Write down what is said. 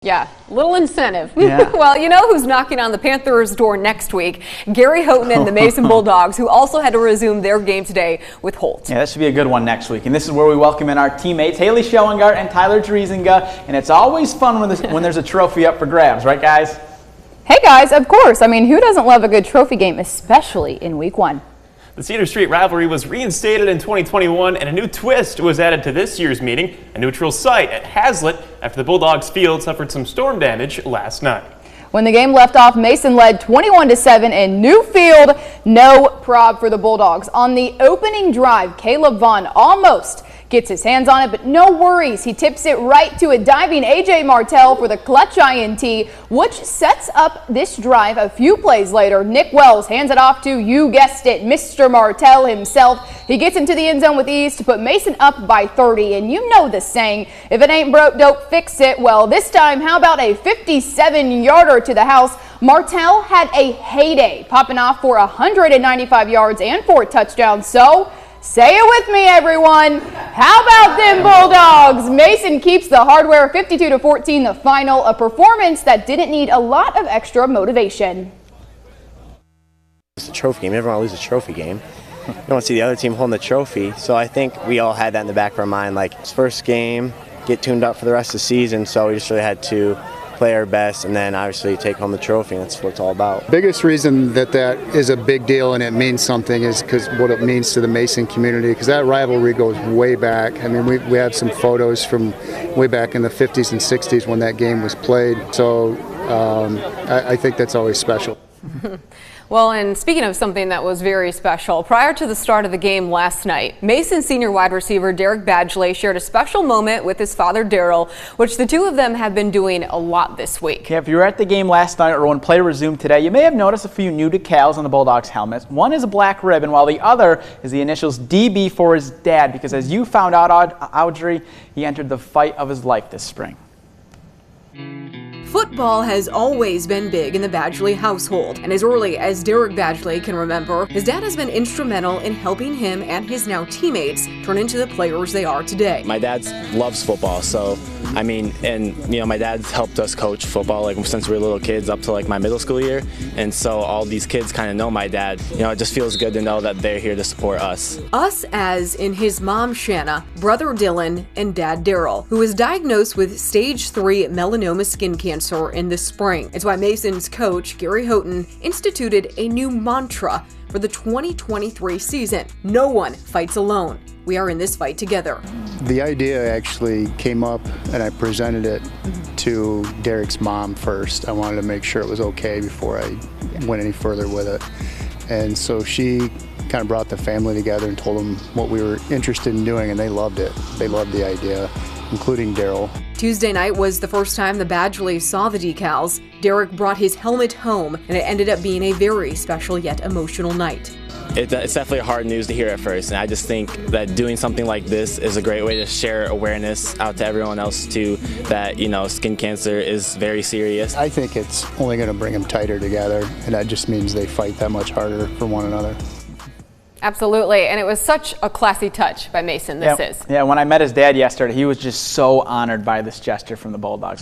Yeah, little incentive. Yeah. Well, you know who's knocking on the Panthers' door next week? Gary Houghton and the Mason Bulldogs, who also had to resume their game today with Holt. Yeah, that should be a good one next week. And this is where we welcome in our teammates, Haley Schellingart and Tyler Driesinga. And it's always fun when there's a trophy up for grabs, right, guys? Hey, guys, of course. I mean, who doesn't love a good trophy game, especially in week one? The Cedar Street rivalry was reinstated in 2021, and a new twist was added to this year's meeting, a neutral site at Hazlitt after the Bulldogs field suffered some storm damage last night. When the game left off, Mason led 21-7 in new field. No prob for the Bulldogs. On the opening drive, Caleb Vaughn almost gets his hands on it, but no worries. He tips it right to a diving A.J. Martell for the clutch INT, which sets up this drive a few plays later. Nick Wells hands it off to, you guessed it, Mr. Martell himself. He gets into the end zone with ease to put Mason up by 30. And you know the saying, if it ain't broke, don't fix it. Well, this time, how about a 57-yarder to the house? Martell had a heyday, popping off for 195 yards and 4 touchdowns. So, say it with me, everyone. How about them Bulldogs? Mason keeps the hardware, 52-14 the final, a performance that didn't need a lot of extra motivation. It's a trophy game. You never want to lose a trophy game. You don't want to see the other team holding the trophy. So I think we all had that in the back of our mind. Like, it's first game, get tuned up for the rest of the season. So we just really had to play our best and then obviously take home the trophy, and that's what it's all about. Biggest reason that is a big deal and it means something is because what it means to the Mason community, because that rivalry goes way back. I mean, we have some photos from way back in the 50s and 60s when that game was played. So I think that's always special. Well, and speaking of something that was very special, prior to the start of the game last night, Mason senior wide receiver Derek Badgley shared a special moment with his father Daryl, which the two of them have been doing a lot this week. Yeah, if you were at the game last night or when play resumed today, you may have noticed a few new decals on the Bulldogs helmets. One is a black ribbon, while the other is the initials DB for his dad, because as you found out, Audrey, he entered the fight of his life this spring. Football has always been big in the Badgley household, and as early as Derek Badgley can remember, his dad has been instrumental in helping him and his now teammates turn into the players they are today. My dad loves football, so I mean, and you know, my dad's helped us coach football like since we were little kids up to like my middle school year, and so all these kids kind of know my dad. You know, it just feels good to know that they're here to support us. Us as in his mom Shanna, brother Dylan, and dad Daryl, who was diagnosed with stage 3 melanoma skin cancer in the spring. It's why Mason's coach, Gary Houghton, instituted a new mantra for the 2023 season. No one fights alone. We are in this fight together. The idea actually came up and I presented it to Derek's mom first. I wanted to make sure it was okay before I went any further with it. And so she kind of brought the family together and told them what we were interested in doing, and they loved it. They loved the idea, including Daryl. Tuesday night was the first time the Badgleys saw the decals. Derek brought his helmet home, and it ended up being a very special yet emotional night. It's definitely hard news to hear at first, and I just think that doing something like this is a great way to share awareness out to everyone else too, that, you know, skin cancer is very serious. I think it's only going to bring them tighter together, and that just means they fight that much harder for one another. Absolutely, and it was such a classy touch by Mason, this is. Yeah, when I met his dad yesterday, he was just so honored by this gesture from the Bulldogs.